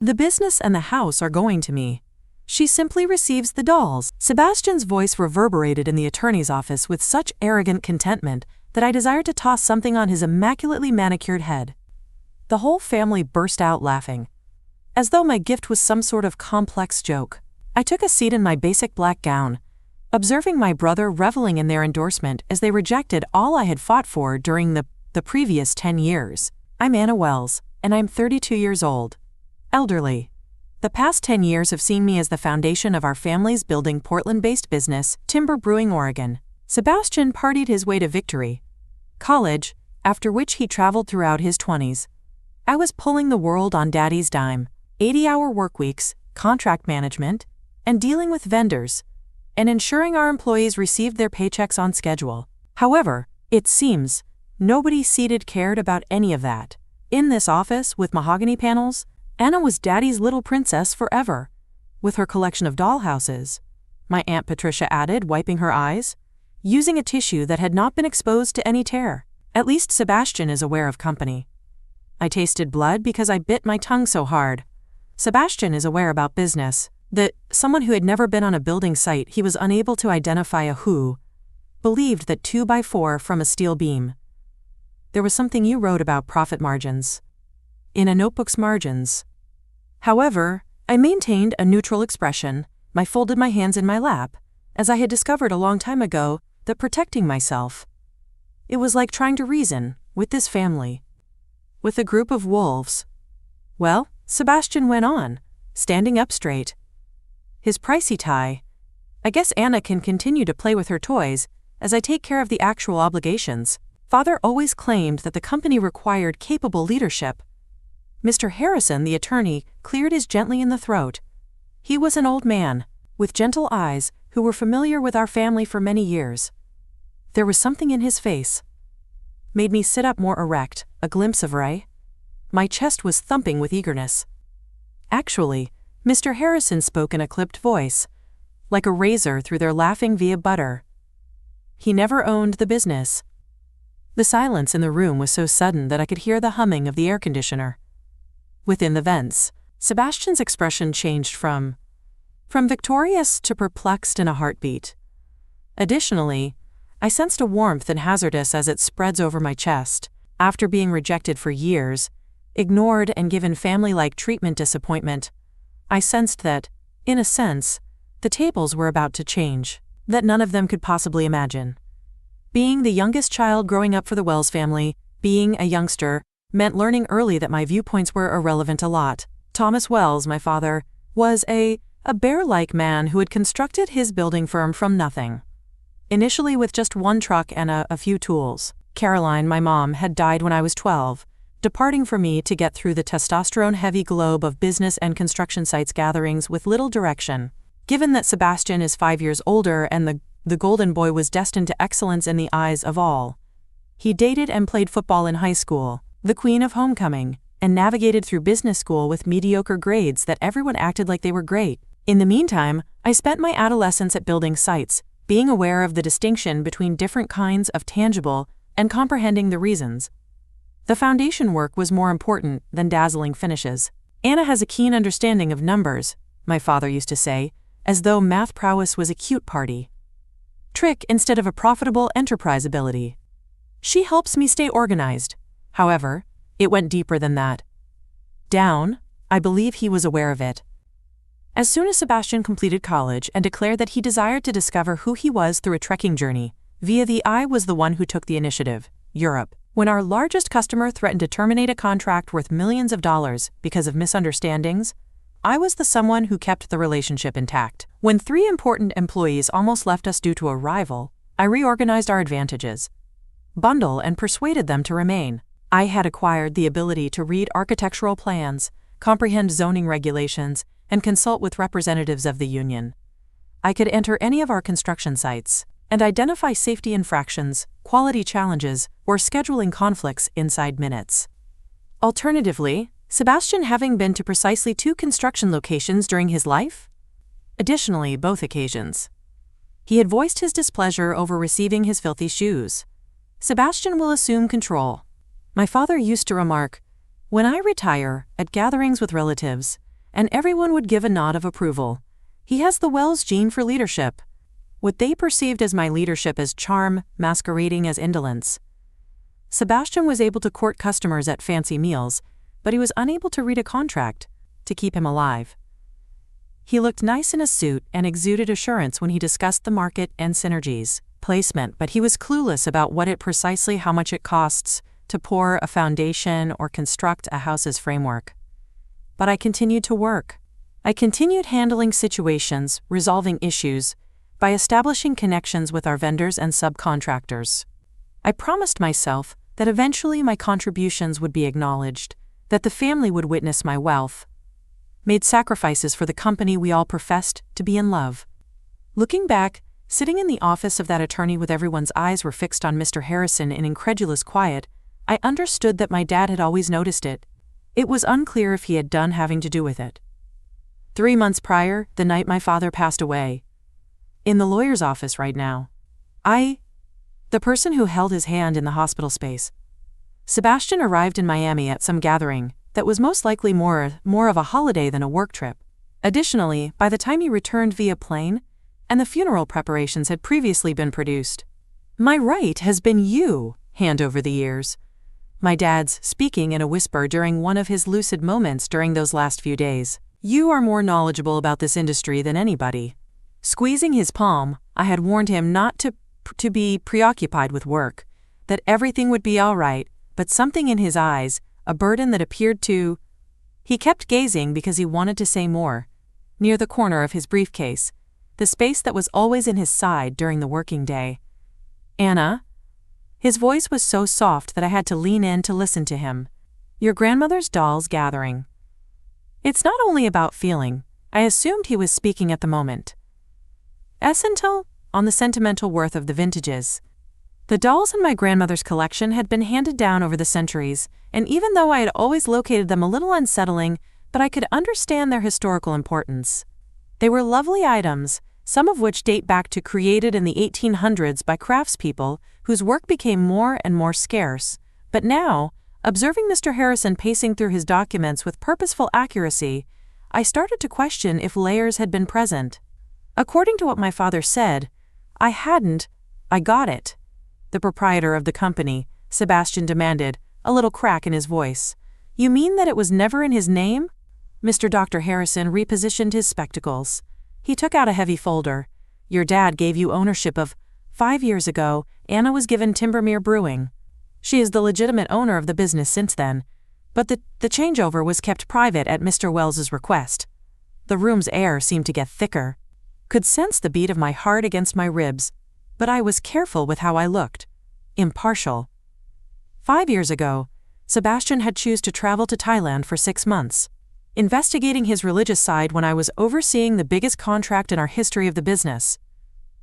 The business and the house are going to me. She simply receives the dolls." Sebastian's voice reverberated in the attorney's office with such arrogant contentment that I desired to toss something on his immaculately manicured head. The whole family burst out laughing, as though my gift was some sort of complex joke. I took a seat in my basic black gown, observing my brother reveling in their endorsement as they rejected all I had fought for during the previous 10 years. "I'm Anna Wells, and I'm 32 years old. Elderly. The past 10 years have seen me as the foundation of our family's building Portland-based business, Timber Brewing, Oregon." Sebastian partied his way to victory. College, after which he traveled throughout his 20s. I was pulling the world on Daddy's dime, 80-hour workweeks, contract management, and dealing with vendors, and ensuring our employees received their paychecks on schedule. However, it seems, nobody seated cared about any of that. In this office with mahogany panels, Anna was Daddy's little princess forever, with her collection of dollhouses, my Aunt Patricia added, wiping her eyes, using a tissue that had not been exposed to any tear. "At least Sebastian is aware of company." I tasted blood because I bit my tongue so hard. Sebastian is aware about business. Someone who had never been on a building site he was unable to identify a who, believed that 2x4 from a steel beam. "There was something you wrote about profit margins in a notebook's margins." However, I maintained a neutral expression. I folded my hands in my lap, as I had discovered a long time ago that protecting myself, it was like trying to reason with this family, with a group of wolves. "Well," Sebastian went on, standing up straight, his pricey tie, "I guess Anna can continue to play with her toys as I take care of the actual obligations. Father always claimed that the company required capable leadership." Mr. Harrison, the attorney, cleared his gently in the throat. He was an old man, with gentle eyes, who were familiar with our family for many years. There was something in his face. Made me sit up more erect, a glimpse of Ray. My chest was thumping with eagerness. "Actually," Mr. Harrison spoke in a clipped voice, like a razor through their laughing via butter. "He never owned the business." The silence in the room was so sudden that I could hear the humming of the air conditioner. Within the vents, Sebastian's expression changed from victorious to perplexed in a heartbeat. Additionally, I sensed a warmth and hazardous as it spreads over my chest. After being rejected for years, ignored and given family-like treatment disappointment, I sensed that, in a sense, the tables were about to change, that none of them could possibly imagine. Being the youngest child growing up for the Wells family, being a youngster, meant learning early that my viewpoints were irrelevant a lot. Thomas Wells, my father, was a bear-like man who had constructed his building firm from nothing. Initially with just one truck and a few tools. Caroline, my mom, had died when I was 12, departing from me to get through the testosterone-heavy globe of business and construction sites gatherings with little direction. Given that Sebastian is 5 years older and the golden boy was destined to excellence in the eyes of all, he dated and played football in high school, the queen of homecoming, and navigated through business school with mediocre grades that everyone acted like they were great. In the meantime, I spent my adolescence at building sites, being aware of the distinction between different kinds of tangible and comprehending the reasons. The foundation work was more important than dazzling finishes. "Anna has a keen understanding of numbers," my father used to say, as though math prowess was a cute party trick instead of a profitable enterprise ability. "She helps me stay organized." However, it went deeper than that. Down, I believe he was aware of it. As soon as Sebastian completed college and declared that he desired to discover who he was through a trekking journey, I was the one who took the initiative. Europe. When our largest customer threatened to terminate a contract worth millions of dollars because of misunderstandings, I was the someone who kept the relationship intact. When 3 important employees almost left us due to a rival, I reorganized our advantages, bundle and persuaded them to remain. I had acquired the ability to read architectural plans, comprehend zoning regulations, and consult with representatives of the union. I could enter any of our construction sites and identify safety infractions, quality challenges, or scheduling conflicts inside minutes. Alternatively, Sebastian having been to precisely 2 construction locations during his life? Additionally, both occasions, he had voiced his displeasure over receiving his filthy shoes. Sebastian will assume control. My father used to remark, "When I retire, at gatherings with relatives, and everyone would give a nod of approval. He has the Wells gene for leadership. What they perceived as my leadership as charm, masquerading as indolence. Sebastian was able to court customers at fancy meals, but he was unable to read a contract to keep him alive. He looked nice in a suit and exuded assurance when he discussed the market and synergies, placement, but he was clueless about precisely how much it costs to pour a foundation or construct a house's framework. But I continued to work. I continued handling situations, resolving issues, by establishing connections with our vendors and subcontractors. I promised myself that eventually my contributions would be acknowledged, that the family would witness my wealth. Made sacrifices for the company we all professed to be in love. Looking back, sitting in the office of that attorney with everyone's eyes were fixed on Mr. Harrison in incredulous quiet, I understood that my dad had always noticed it. It was unclear if he had done having to do with it. 3 months prior, the night my father passed away. In the lawyer's office right now. The person who held his hand in the hospital space. Sebastian arrived in Miami at some gathering that was most likely more of a holiday than a work trip. Additionally, by the time he returned via plane, and the funeral preparations had previously been produced. My right has been you, hand over the years. My dad's speaking in a whisper during one of his lucid moments during those last few days. You are more knowledgeable about this industry than anybody. Squeezing his palm, I had warned him not to be preoccupied with work, that everything would be all right, but something in his eyes, a burden that appeared to... He kept gazing because he wanted to say more. Near the corner of his briefcase, the space that was always in his side during the working day. Anna? His voice was so soft that I had to lean in to listen to him. Your grandmother's doll's gathering. It's not only about feeling. I assumed he was speaking at the moment. Essential on the sentimental worth of the vintages. The dolls in my grandmother's collection had been handed down over the centuries, and even though I had always located them a little unsettling, but I could understand their historical importance. They were lovely items, some of which date back to created in the 1800s by craftspeople whose work became more and more scarce. But now, observing Mr. Harrison pacing through his documents with purposeful accuracy, I started to question if layers had been present. According to what my father said, I got it. The proprietor of the company, Sebastian demanded, a little crack in his voice. You mean that it was never in his name? Dr. Harrison repositioned his spectacles. He took out a heavy folder. Your dad gave you ownership of... 5 years ago, Anna was given Timbermere Brewing. She is the legitimate owner of the business since then, but the changeover was kept private at Mr. Wells's request. The room's air seemed to get thicker. Could sense the beat of my heart against my ribs, but I was careful with how I looked. Impartial. 5 years ago, Sebastian had chosen to travel to Thailand for 6 months, investigating his religious side when I was overseeing the biggest contract in our history of the business.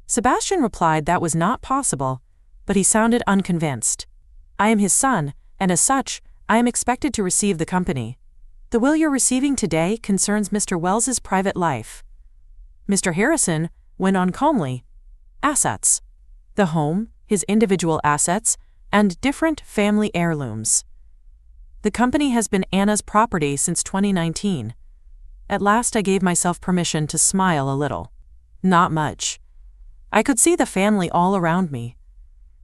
Sebastian replied that was not possible, but he sounded unconvinced. I am his son, and as such, I am expected to receive the company. The will you're receiving today concerns Mr. Wells's private life. Mr. Harrison went on calmly. Assets. The home, his individual assets, and different family heirlooms. The company has been Anna's property since 2019. At last I gave myself permission to smile a little. Not much. I could see the family all around me,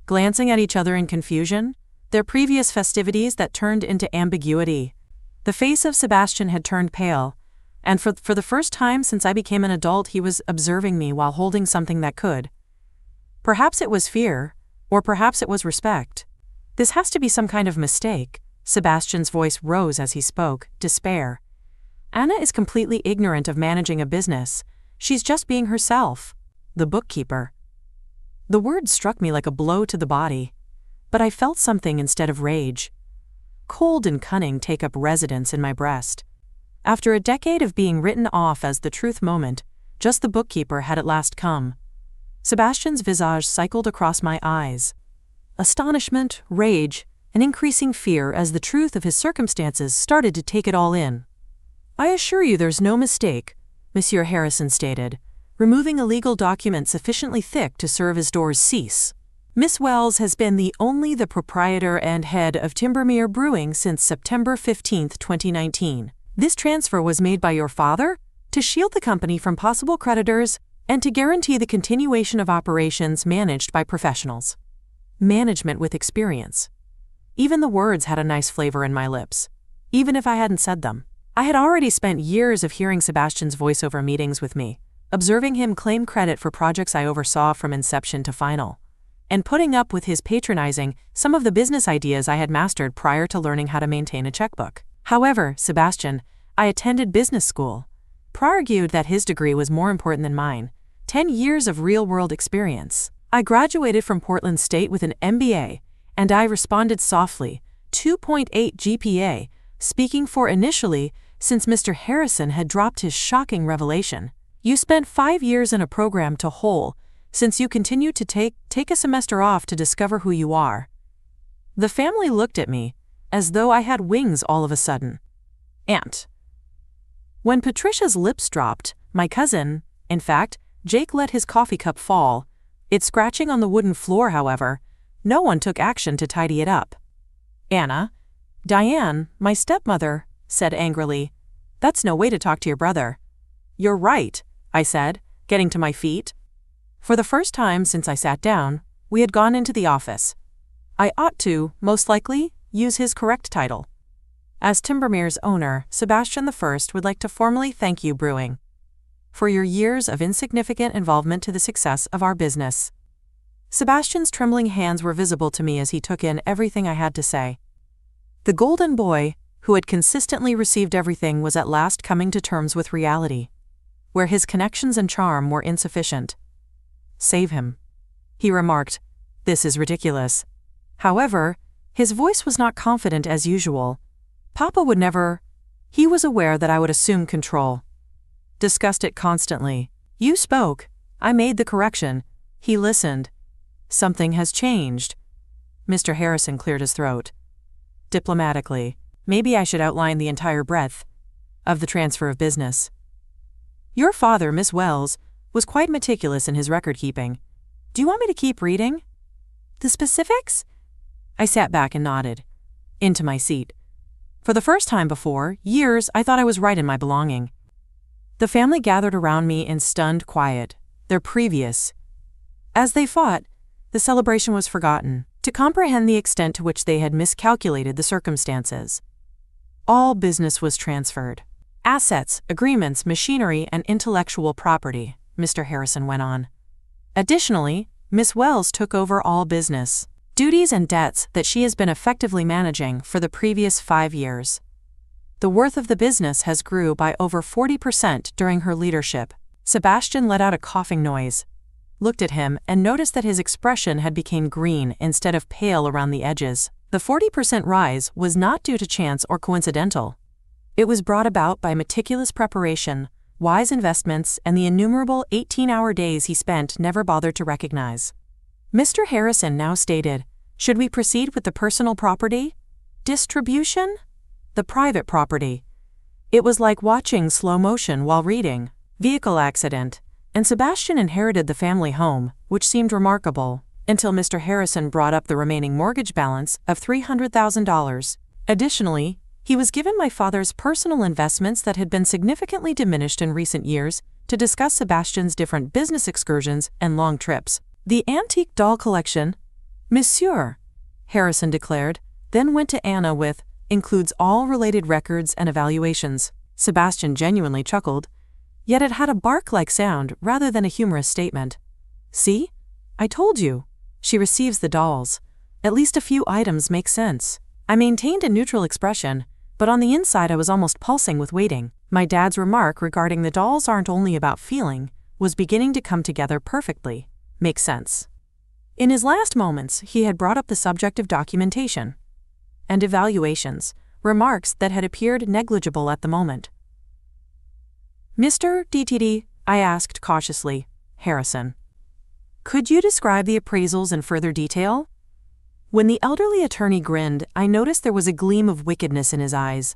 glancing at each other in confusion, their previous festivities that turned into ambiguity. The face of Sebastian had turned pale, and for the first time since I became an adult he was observing me while holding something that could. Perhaps it was fear, or perhaps it was respect. This has to be some kind of mistake. Sebastian's voice rose as he spoke, despair. Anna is completely ignorant of managing a business. She's just being herself. The bookkeeper. The word struck me like a blow to the body, but I felt something instead of rage. Cold and cunning take up residence in my breast. After a decade of being written off as the truth moment, just the bookkeeper had at last come. Sebastian's visage cycled across my eyes. Astonishment, rage, and increasing fear as the truth of his circumstances started to take it all in. I assure you there's no mistake, Monsieur Harrison stated, removing a legal document sufficiently thick to serve as door's cease. Miss Wells has been the proprietor and head of Timbermere Brewing since September 15, 2019. This transfer was made by your father to shield the company from possible creditors and to guarantee the continuation of operations managed by professionals. Management with experience. Even the words had a nice flavor in my lips, even if I hadn't said them. I had already spent years of hearing Sebastian's voiceover meetings with me, observing him claim credit for projects I oversaw from inception to final, and putting up with his patronizing some of the business ideas I had mastered prior to learning how to maintain a checkbook. However, Sebastian, I attended business school, argued that his degree was more important than mine. 10 years of real-world experience. I graduated from Portland State with an MBA, and I responded softly, 2.8 GPA, speaking for initially, since Mr. Harrison had dropped his shocking revelation. You spent 5 years in a program to whole, since you continued to take a semester off to discover who you are. The family looked at me, as though I had wings all of a sudden. Aunt. When Patricia's lips dropped, my cousin, in fact, Jake let his coffee cup fall. It scratching on the wooden floor, however. No one took action to tidy it up. Anna, Diane, my stepmother, said angrily, "That's no way to talk to your brother." "You're right," I said, getting to my feet. For the first time since I sat down, we had gone into the office. I ought to, most likely, use his correct title. As Timbermere's owner, Sebastian I would like to formally thank you, Brewing, for your years of insignificant involvement to the success of our business. Sebastian's trembling hands were visible to me as he took in everything I had to say. The golden boy, who had consistently received everything, was at last coming to terms with reality, where his connections and charm were insufficient. "Save him," he remarked. "This is ridiculous." However, his voice was not confident as usual. Papa would never. He was aware that I would assume control. Discussed it constantly. You spoke. I made the correction. He listened. Something has changed. Mr. Harrison cleared his throat. Diplomatically, maybe I should outline the entire breadth of the transfer of business. Your father, Miss Wells, was quite meticulous in his record-keeping. Do you want me to keep reading? The specifics? I sat back and nodded. Into my seat. For the first time before years, I thought I was right in my belonging. The family gathered around me in stunned quiet. As they fought, the celebration was forgotten, to comprehend the extent to which they had miscalculated the circumstances. All business was transferred. Assets, agreements, machinery, and intellectual property, Mr. Harrison went on. Additionally, Miss Wells took over all business, duties and debts that she has been effectively managing for the previous 5 years. The worth of the business has grew by over 40% during her leadership. Sebastian let out a coughing noise, looked at him, and noticed that his expression had become green instead of pale around the edges. The 40% rise was not due to chance or coincidental. It was brought about by meticulous preparation, wise investments, and the innumerable 18-hour days he spent never bothered to recognize. Mr. Harrison now stated, should we proceed with the personal property? Distribution? The private property. It was like watching slow motion while reading. Vehicle accident. And Sebastian inherited the family home, which seemed remarkable, until Mr. Harrison brought up the remaining mortgage balance of $300,000. Additionally, he was given my father's personal investments that had been significantly diminished in recent years to discuss Sebastian's different business excursions and long trips. The antique doll collection, Monsieur, Harrison declared, then went to Anna with, includes all related records and evaluations. Sebastian genuinely chuckled, yet it had a bark-like sound rather than a humorous statement. See? I told you. She receives the dolls. At least a few items make sense. I maintained a neutral expression, but on the inside I was almost pulsing with waiting. My dad's remark regarding the dolls aren't only about feeling was beginning to come together perfectly. Makes sense. In his last moments, he had brought up the subject of documentation and evaluations, remarks that had appeared negligible at the moment. Mr. DTD, I asked cautiously, Harrison, could you describe the appraisals in further detail? When the elderly attorney grinned, I noticed there was a gleam of wickedness in his eyes.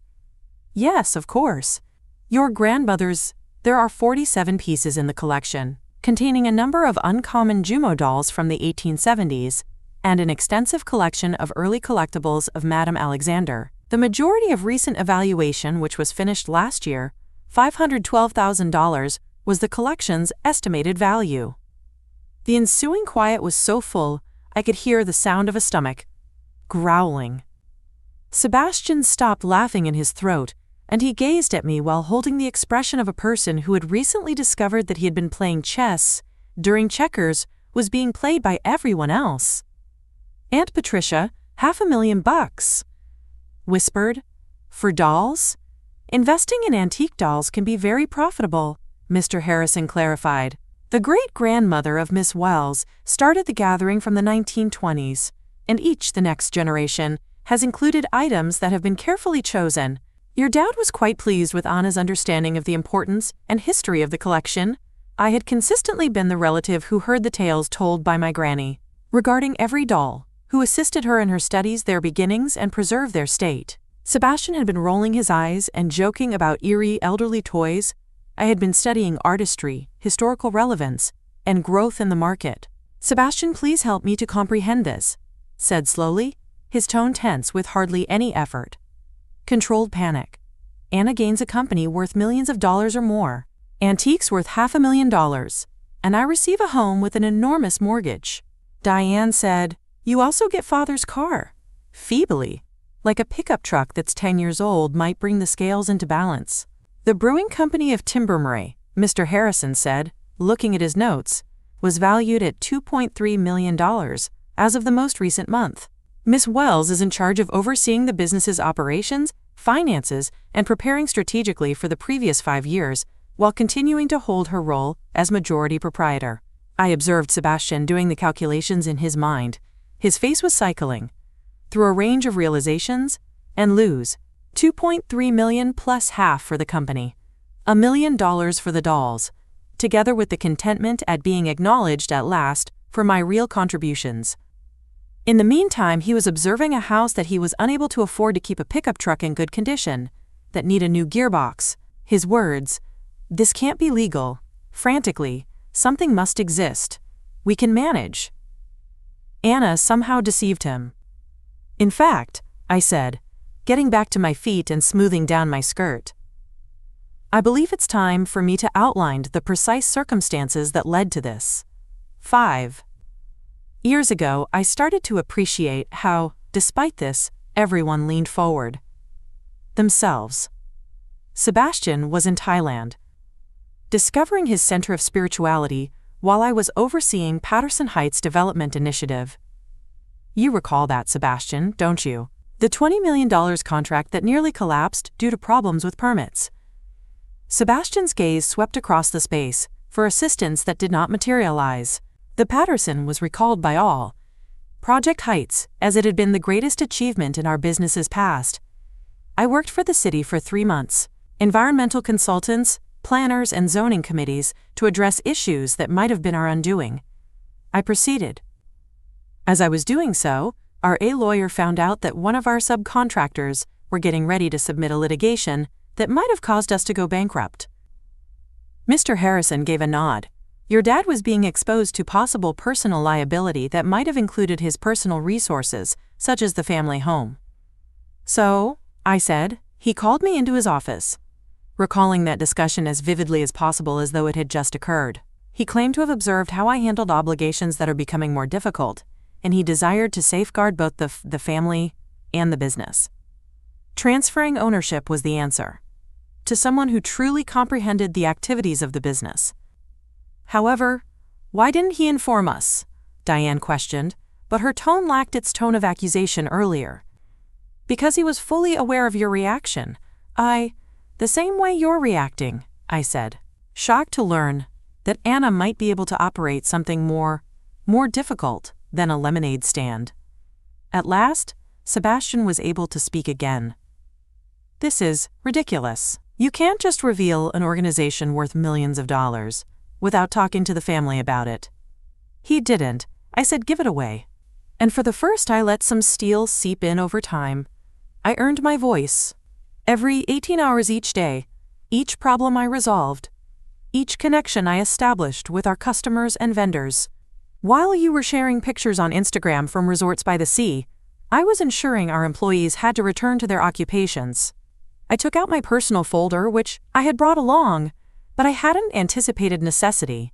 Yes, of course. Your grandmother's. There are 47 pieces in the collection, containing a number of uncommon Jumeau dolls from the 1870s, and an extensive collection of early collectibles of Madame Alexander. The majority of recent evaluation, which was finished last year, $512,000, was the collection's estimated value. The ensuing quiet was so full, I could hear the sound of a stomach growling. Sebastian stopped laughing in his throat, and he gazed at me while holding the expression of a person who had recently discovered that he had been playing chess during checkers was being played by everyone else. Aunt Patricia, $500,000, whispered. For dolls? Investing in antique dolls can be very profitable, Mr. Harrison clarified. The great-grandmother of Miss Wells started the gathering from the 1920s, and each the next generation has included items that have been carefully chosen. Your dad was quite pleased with Anna's understanding of the importance and history of the collection. I had consistently been the relative who heard the tales told by my granny regarding every doll, who assisted her in her studies, their beginnings, and preserved their state. Sebastian had been rolling his eyes and joking about eerie elderly toys. I had been studying artistry, historical relevance, and growth in the market. Sebastian, please help me to comprehend this, said slowly, his tone tense with hardly any effort. Controlled panic. Anna gains a company worth millions of dollars or more, antiques worth $500,000, and I receive a home with an enormous mortgage. Diane said, You also get father's car. Feebly, like a pickup truck that's 10 years old might bring the scales into balance. The brewing company of Timbermurray, Mr. Harrison said, looking at his notes, was valued at $2.3 million as of the most recent month. Miss Wells is in charge of overseeing the business's operations, finances, and preparing strategically for the previous 5 years, while continuing to hold her role as majority proprietor. I observed Sebastian doing the calculations in his mind. His face was cycling through a range of realizations and lose. $2.3 million plus half for the company. $1 million for the dolls, together with the contentment at being acknowledged at last for my real contributions. In the meantime, he was observing a house that he was unable to afford to keep a pickup truck in good condition, that need a new gearbox. His words, "This can't be legal." Frantically, "Something must exist. We can manage." Anna somehow deceived him. In fact, I said, getting back to my feet and smoothing down my skirt, I believe it's time for me to outline the precise circumstances that led to this. 5 years ago, I started to appreciate how, despite this, everyone leaned forward themselves. Sebastian was in Thailand, discovering his center of spirituality while I was overseeing Patterson Heights Development Initiative. You recall that, Sebastian, don't you? The $20 million contract that nearly collapsed due to problems with permits. Sebastian's gaze swept across the space for assistance that did not materialize. The Patterson was recalled by all. Project Heights, as it had been the greatest achievement in our business's past. I worked for the city for 3 months, environmental consultants, planners, and zoning committees to address issues that might have been our undoing. I proceeded. As I was doing so, our lawyer found out that one of our subcontractors were getting ready to submit a litigation that might have caused us to go bankrupt. Mr. Harrison gave a nod. Your dad was being exposed to possible personal liability that might have included his personal resources, such as the family home. So, I said, he called me into his office, recalling that discussion as vividly as possible as though it had just occurred. He claimed to have observed how I handled obligations that are becoming more difficult, and he desired to safeguard both the family and the business. Transferring ownership was the answer, to someone who truly comprehended the activities of the business. However, why didn't he inform us? Diane questioned, but her tone lacked its tone of accusation earlier. Because he was fully aware of your reaction. The same way you're reacting, I said, shocked to learn that Anna might be able to operate something more difficult than a lemonade stand. At last, Sebastian was able to speak again. This is ridiculous. You can't just reveal an organization worth millions of dollars without talking to the family about it. He didn't. I said, give it away. And for the first, I let some steel seep in over time. I earned my voice. Every 18 hours each day, each problem I resolved, each connection I established with our customers and vendors. While you were sharing pictures on Instagram from resorts by the sea, I was ensuring our employees had to return to their occupations. I took out my personal folder, which I had brought along, but I hadn't anticipated necessity.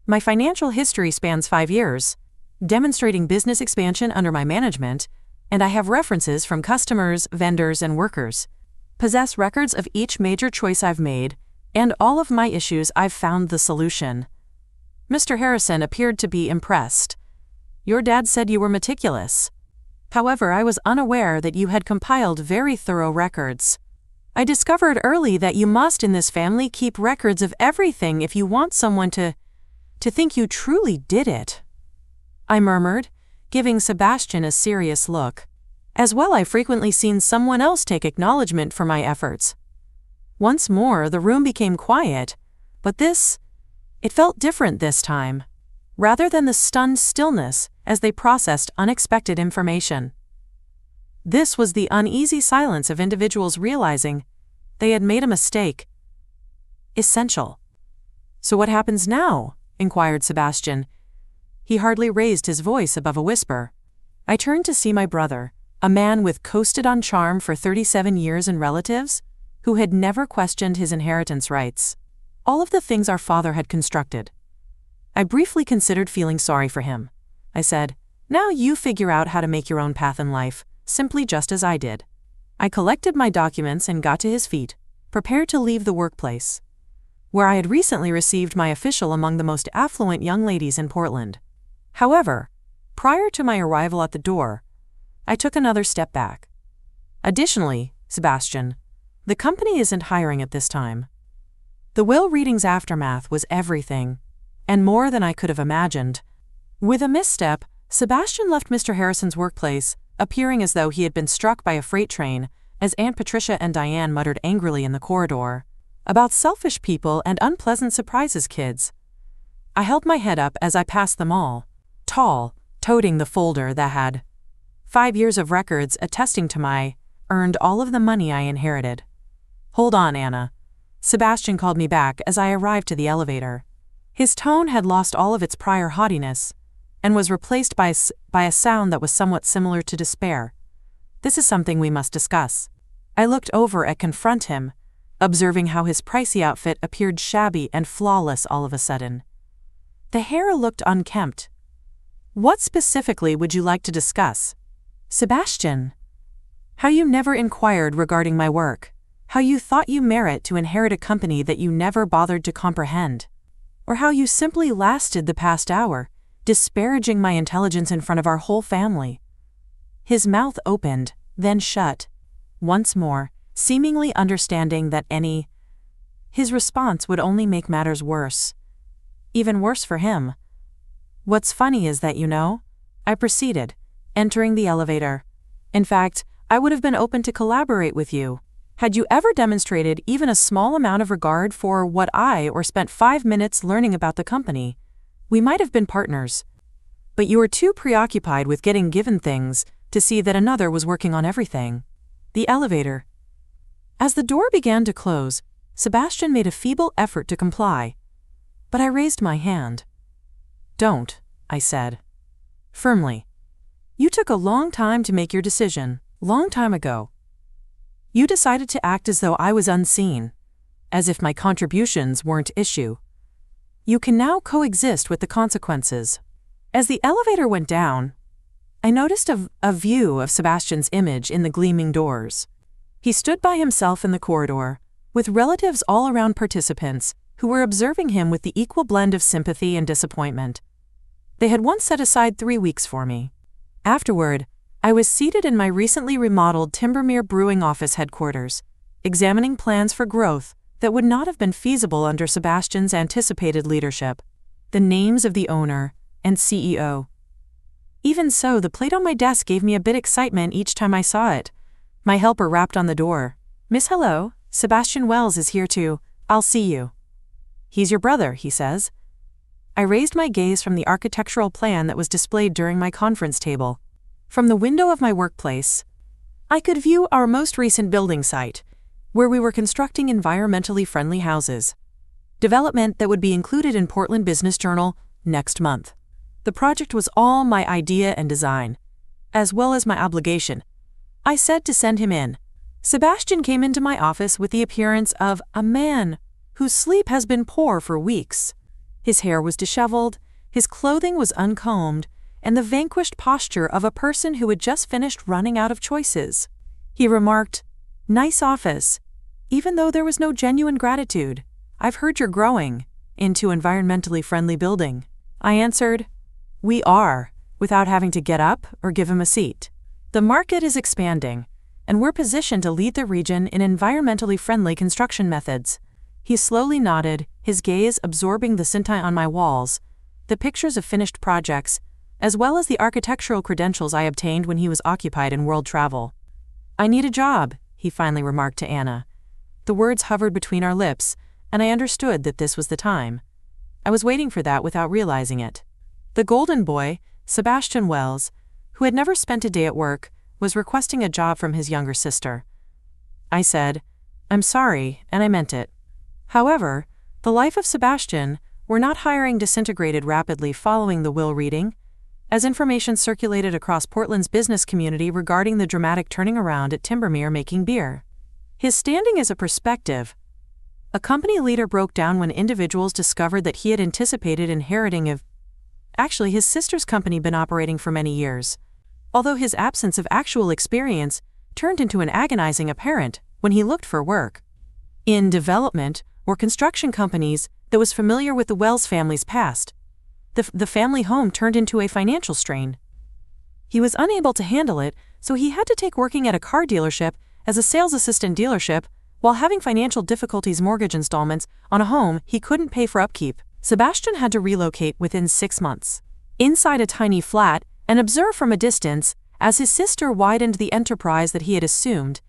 My financial history spans 5 years, demonstrating business expansion under my management, and I have references from customers, vendors, and workers. Possess records of each major choice I've made, and all of my issues I've found the solution. Mr. Harrison appeared to be impressed. Your dad said you were meticulous. However, I was unaware that you had compiled very thorough records. I discovered early that you must in this family keep records of everything if you want someone to think you truly did it. I murmured, giving Sebastian a serious look. As well, I've frequently seen someone else take acknowledgement for my efforts. Once more, the room became quiet, but it felt different this time, rather than the stunned stillness as they processed unexpected information. This was the uneasy silence of individuals realizing they had made a mistake. Essential. So what happens now? Inquired Sebastian. He hardly raised his voice above a whisper. I turned to see my brother, a man with coasted-on charm for 37 years and relatives, who had never questioned his inheritance rights. All of the things our father had constructed. I briefly considered feeling sorry for him. I said, now you figure out how to make your own path in life, simply just as I did. I collected my documents and got to his feet, prepared to leave the workplace, where I had recently received my official among the most affluent young ladies in Portland. However, prior to my arrival at the door, I took another step back. Additionally, Sebastian, the company isn't hiring at this time. The will reading's aftermath was everything, and more than I could have imagined. With a misstep, Sebastian left Mr. Harrison's workplace, appearing as though he had been struck by a freight train, as Aunt Patricia and Diane muttered angrily in the corridor. About selfish people and unpleasant surprises, kids. I held my head up as I passed them all, tall, toting the folder that had 5 years of records attesting to my earned all of the money I inherited. Hold on, Anna. Sebastian called me back as I arrived to the elevator. His tone had lost all of its prior haughtiness and was replaced by a sound that was somewhat similar to despair. This is something we must discuss. I looked over and confront him, observing how his pricey outfit appeared shabby and flawless all of a sudden. The hair looked unkempt. What specifically would you like to discuss? Sebastian. How you never inquired regarding my work. How you thought you merit to inherit a company that you never bothered to comprehend. Or how you simply lasted the past hour, disparaging my intelligence in front of our whole family. His mouth opened, then shut. Once more, seemingly understanding that his response would only make matters worse. Even worse for him. What's funny is that I proceeded, entering the elevator. In fact, I would have been open to collaborate with you. Had you ever demonstrated even a small amount of regard for what or spent 5 minutes learning about the company, we might have been partners. But you were too preoccupied with getting given things to see that another was working on everything. The elevator. As the door began to close, Sebastian made a feeble effort to comply. But I raised my hand. Don't, I said. Firmly. You took a long time to make your decision, long time ago. You decided to act as though I was unseen, as if my contributions weren't issue. You can now coexist with the consequences. As the elevator went down, I noticed a view of Sebastian's image in the gleaming doors. He stood by himself in the corridor, with relatives all around participants who were observing him with the equal blend of sympathy and disappointment. They had once set aside 3 weeks for me. Afterward, I was seated in my recently remodeled Timbermere Brewing office headquarters, examining plans for growth that would not have been feasible under Sebastian's anticipated leadership. The names of the owner and CEO. Even so, the plate on my desk gave me a bit excitement each time I saw it. My helper rapped on the door. Miss Hello, Sebastian Wells is here too. I'll see you. He's your brother, he says. I raised my gaze from the architectural plan that was displayed during my conference table. From the window of my workplace, I could view our most recent building site, where we were constructing environmentally friendly houses. Development that would be included in Portland Business Journal next month. The project was all my idea and design. as well as my obligation. I said to send him in. Sebastian came into my office with the appearance of a man whose sleep has been poor for weeks. His hair was disheveled, his clothing was uncombed, and the vanquished posture of a person who had just finished running out of choices. He remarked, "Nice office. Even though there was no genuine gratitude, I've heard you're growing into environmentally friendly building." I answered, "We are," without having to get up or give him a seat. "The market is expanding, and we're positioned to lead the region in environmentally friendly construction methods." He slowly nodded, his gaze absorbing the scintillae on my walls, the pictures of finished projects, as well as the architectural credentials I obtained when he was occupied in world travel. "I need a job," he finally remarked to Anna. The words hovered between our lips, and I understood that this was the time. I was waiting for that without realizing it. The golden boy, Sebastian Wells, who had never spent a day at work, was requesting a job from his younger sister. I said, "I'm sorry," and I meant it. However, the life of Sebastian, we're not hiring, disintegrated rapidly following the will reading, as information circulated across Portland's business community regarding the dramatic turning around at Timbermere making beer. His standing as a perspective. A company leader broke down when individuals discovered that he had anticipated inheriting his sister's company been operating for many years, although his absence of actual experience turned into an agonizing apparent when he looked for work in development or construction companies that was familiar with the Wells family's past. The family home turned into a financial strain. He was unable to handle it, so he had to take working at a car dealership as a sales assistant dealership while having financial difficulties, mortgage installments on a home he couldn't pay for upkeep. Sebastian had to relocate within 6 months. Inside a tiny flat and observe from a distance as his sister widened the enterprise that he had assumed,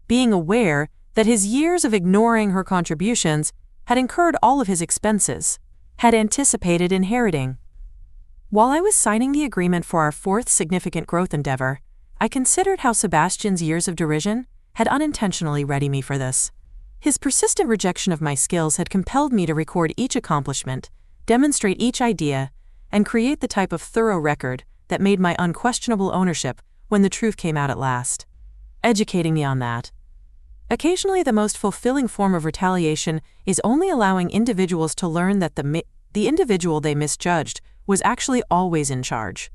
being aware that his years of ignoring her contributions had incurred all of his expenses, had anticipated inheriting. While I was signing the agreement for our 4th significant growth endeavor, I considered how Sebastian's years of derision had unintentionally readied me for this. His persistent rejection of my skills had compelled me to record each accomplishment, demonstrate each idea, and create the type of thorough record that made my unquestionable ownership when the truth came out at last, educating me on that. Occasionally, the most fulfilling form of retaliation is only allowing individuals to learn that the individual they misjudged was actually always in charge.